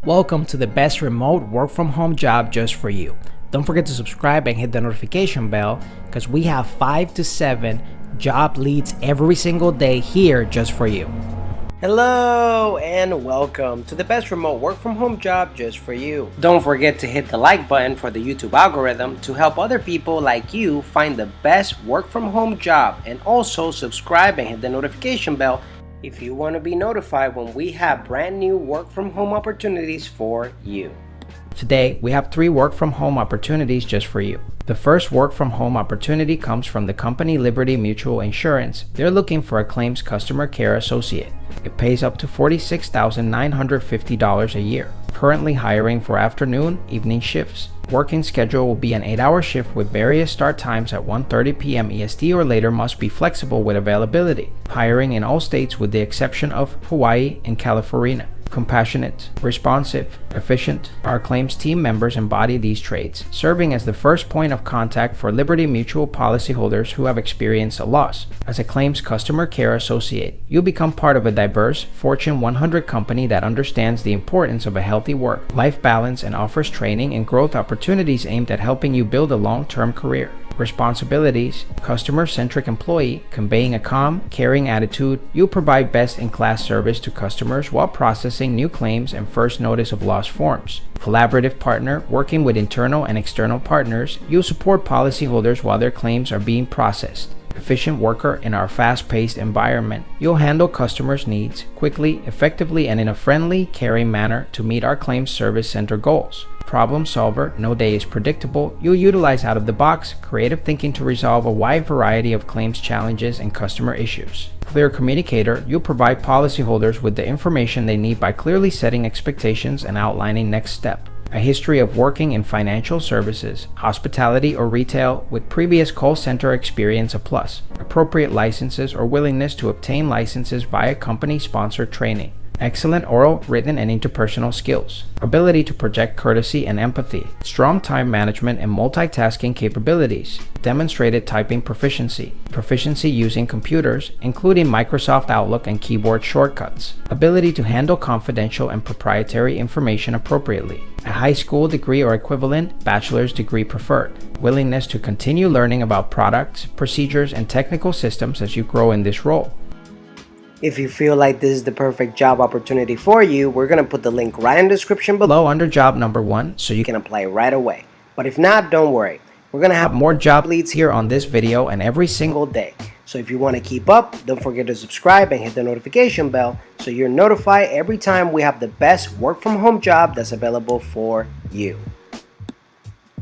Welcome to the best remote work from home job just for you. Don't forget to subscribe and hit the notification bell because we have 5 to 7 job leads every single day here just for you. Hello and welcome to the best remote work from home job just for you. Don't forget to hit the like button for the YouTube algorithm to help other people like you find the best work from home job, and also subscribe and hit the notification bell if you want to be notified when we have brand new work from home opportunities for you. Today, we have 3 work from home opportunities just for you. The first work from home opportunity comes from the company Liberty Mutual Insurance. They're looking for a claims customer care associate. It pays up to $46,950 a year. Currently hiring for afternoon, evening shifts. Working schedule will be an 8-hour shift with various start times at 1:30 p.m. EST or later. Must be flexible with availability. Hiring in all states with the exception of Hawaii and California. Compassionate, responsive, efficient. Our claims team members embody these traits, serving as the first point of contact for Liberty Mutual policyholders who have experienced a loss. As a claims customer care associate, you'll become part of a diverse Fortune 100 company that understands the importance of a healthy work-life balance and offers training and growth opportunities aimed at helping you build a long-term career. Responsibilities: customer-centric employee, conveying a calm, caring attitude. You'll provide best-in-class service to customers while processing new claims and first notice of loss forms. Collaborative partner, working with internal and external partners. You'll support policyholders while their claims are being processed. Efficient worker in our fast-paced environment. You'll handle customers' needs quickly, effectively, and in a friendly, caring manner to meet our claims service center goals. Problem solver, no day is predictable. You'll utilize out-of-the-box, creative thinking to resolve a wide variety of claims challenges and customer issues. Clear communicator, you'll provide policyholders with the information they need by clearly setting expectations and outlining next step. A history of working in financial services, hospitality, or retail with previous call center experience a plus. Appropriate licenses or willingness to obtain licenses via company-sponsored training. Excellent oral, written, and interpersonal skills. Ability to project courtesy and empathy. Strong time management and multitasking capabilities. Demonstrated typing proficiency. Proficiency using computers, including Microsoft Outlook and keyboard shortcuts. Ability to handle confidential and proprietary information appropriately. A high school degree or equivalent, bachelor's degree preferred. Willingness to continue learning about products, procedures, and technical systems as you grow in this role. If you feel like this is the perfect job opportunity for you, we're going to put the link right in the description below under job number 1 so you can apply right away. But if not, don't worry. We're going to have more job leads here on this video and every single day. So if you want to keep up, don't forget to subscribe and hit the notification bell so you're notified every time we have the best work from home job that's available for you.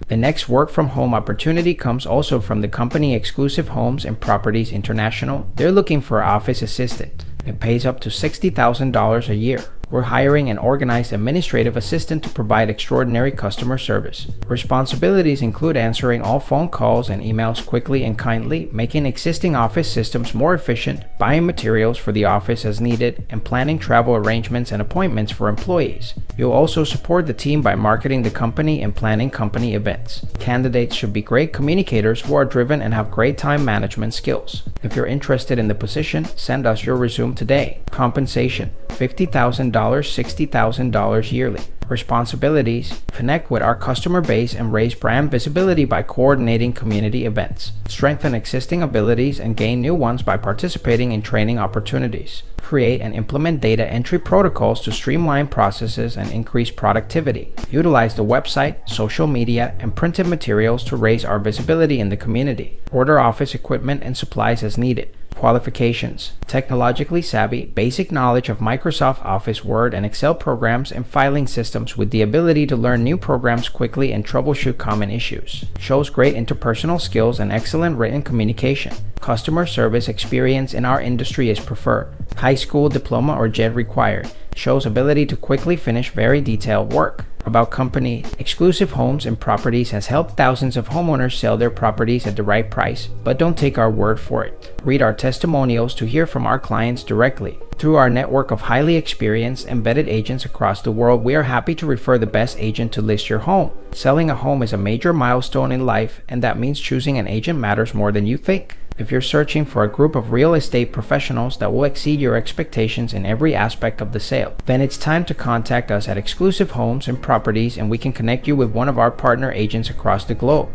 The next work from home opportunity comes also from the company Exclusive Homes and Properties International. They're looking for an office assistant. It pays up to $60,000 a year. We're hiring an organized administrative assistant to provide extraordinary customer service. Responsibilities include answering all phone calls and emails quickly and kindly, making existing office systems more efficient, buying materials for the office as needed, and planning travel arrangements and appointments for employees. You'll also support the team by marketing the company and planning company events. Candidates should be great communicators who are driven and have great time management skills. If you're interested in the position, send us your resume today. Compensation: $50,000, $60,000 yearly. Responsibilities: connect with our customer base and raise brand visibility by coordinating community events. Strengthen existing abilities and gain new ones by participating in training opportunities. Create and implement data entry protocols to streamline processes and increase productivity. Utilize the website, social media, and printed materials to raise our visibility in the community. Order office equipment and supplies as needed. Qualifications: technologically savvy, basic knowledge of Microsoft Office, Word, and Excel programs and filing systems with the ability to learn new programs quickly and troubleshoot common issues. Shows great interpersonal skills and excellent written communication. Customer service experience in our industry is preferred. High school diploma or JED required. Shows ability to quickly finish very detailed work. About company: Exclusive Homes and Properties has helped thousands of homeowners sell their properties at the right price, but don't take our word for it. Read our testimonials to hear from our clients directly. Through our network of highly experienced and vetted agents across the world, we are happy to refer the best agent to list your home. Selling a home is a major milestone in life, and that means choosing an agent matters more than you think. If you're searching for a group of real estate professionals that will exceed your expectations in every aspect of the sale, then it's time to contact us at Exclusive Homes and Properties, and we can connect you with one of our partner agents across the globe.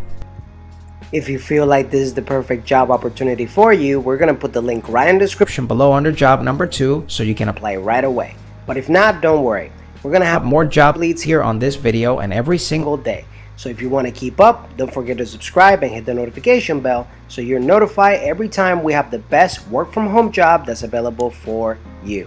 If you feel like this is the perfect job opportunity for you, we're going to put the link right in the description below under job number 2 so you can apply right away. But if not, don't worry. We're going to have more job leads here on this video and every single day. So if you want to keep up, don't forget to subscribe and hit the notification bell so you're notified every time we have the best work from home job that's available for you.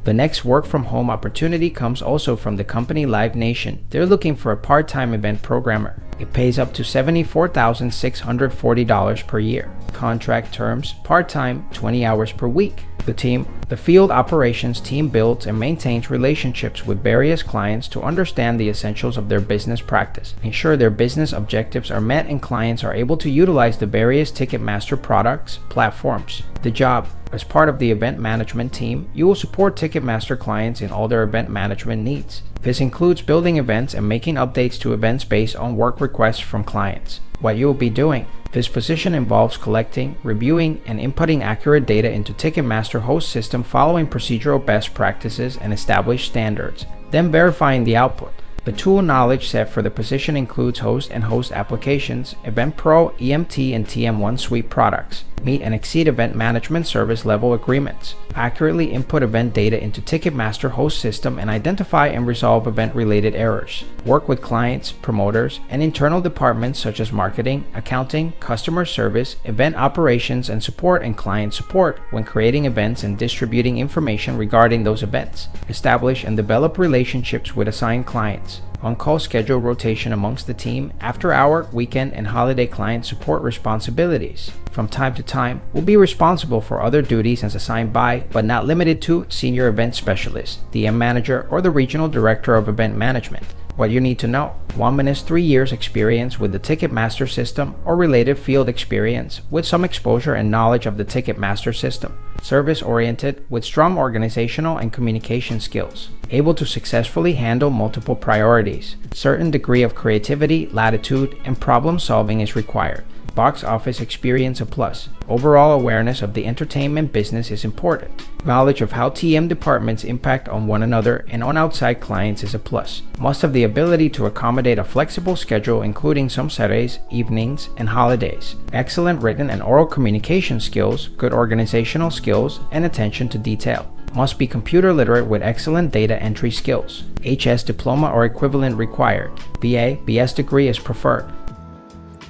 The next work from home opportunity comes also from the company Live Nation. They're looking for a part-time event programmer. It pays up to $74,640 per year. Contract terms, part-time, 20 hours per week. The field operations team builds and maintains relationships with various clients to understand the essentials of their business practice, ensure their business objectives are met, and clients are able to utilize the various Ticketmaster products, platforms. The job. As part of the event management team, you will support Ticketmaster clients in all their event management needs. This includes building events and making updates to events based on work requests from clients. What you will be doing. This position involves collecting, reviewing, and inputting accurate data into Ticketmaster host system following procedural best practices and established standards, then verifying the output. The tool knowledge set for the position includes host and host applications, Event Pro, EMT, and TM1 suite products. Meet and exceed event management service level agreements. Accurately input event data into Ticketmaster host system and identify and resolve event-related errors. Work with clients, promoters, and internal departments such as marketing, accounting, customer service, event operations, and support and client support when creating events and distributing information regarding those events. Establish and develop relationships with assigned clients. On-call schedule rotation amongst the team, after-hour, weekend, and holiday client support responsibilities. From time to time, will be responsible for other duties as assigned by, but not limited to, Senior Event Specialist, DM Manager, or the Regional Director of Event Management. What you need to know. 1 - 3 years experience with the Ticketmaster system or related field experience with some exposure and knowledge of the Ticketmaster system. Service-oriented with strong organizational and communication skills. Able to successfully handle multiple priorities. Certain degree of creativity, latitude, and problem solving is required. Box office experience a plus. Overall awareness of the entertainment business is important. Knowledge of how TM departments impact on one another and on outside clients is a plus. Must have the ability to accommodate a flexible schedule including some Saturdays, evenings, and holidays. Excellent written and oral communication skills, good organizational skills, and attention to detail. Must be computer literate with excellent data entry skills. HS diploma or equivalent required. BA, BS degree is preferred.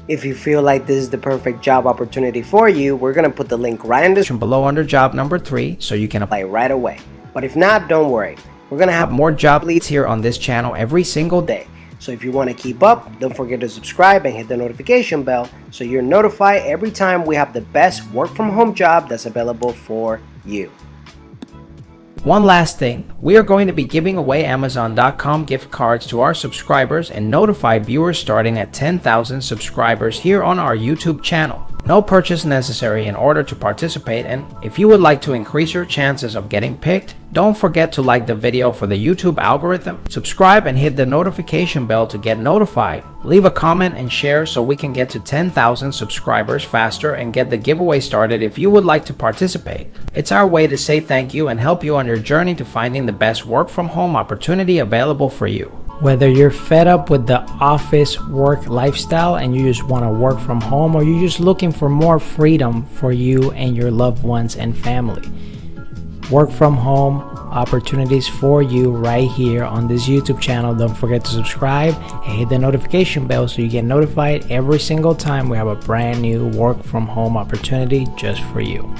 If you feel like this is the perfect job opportunity for you, we're going to put the link right in the description below under job number 3 so you can apply right away. But if not, don't worry. We're going to have more job leads here on this channel every single day. So if you want to keep up, don't forget to subscribe and hit the notification bell so you're notified every time we have the best work from home job that's available for you. One last thing, we are going to be giving away Amazon.com gift cards to our subscribers and notified viewers starting at 10,000 subscribers here on our YouTube channel. No purchase necessary in order to participate, and if you would like to increase your chances of getting picked, don't forget to like the video for the YouTube algorithm, subscribe and hit the notification bell to get notified. Leave a comment and share so we can get to 10,000 subscribers faster and get the giveaway started if you would like to participate. It's our way to say thank you and help you on your journey to finding the best work from home opportunity available for you. Whether you're fed up with the office work lifestyle and you just want to work from home, or you're just looking for more freedom for you and your loved ones and family, work from home opportunities for you right here on this YouTube channel. Don't forget to subscribe and hit the notification bell so you get notified every single time we have a brand new work from home opportunity just for you.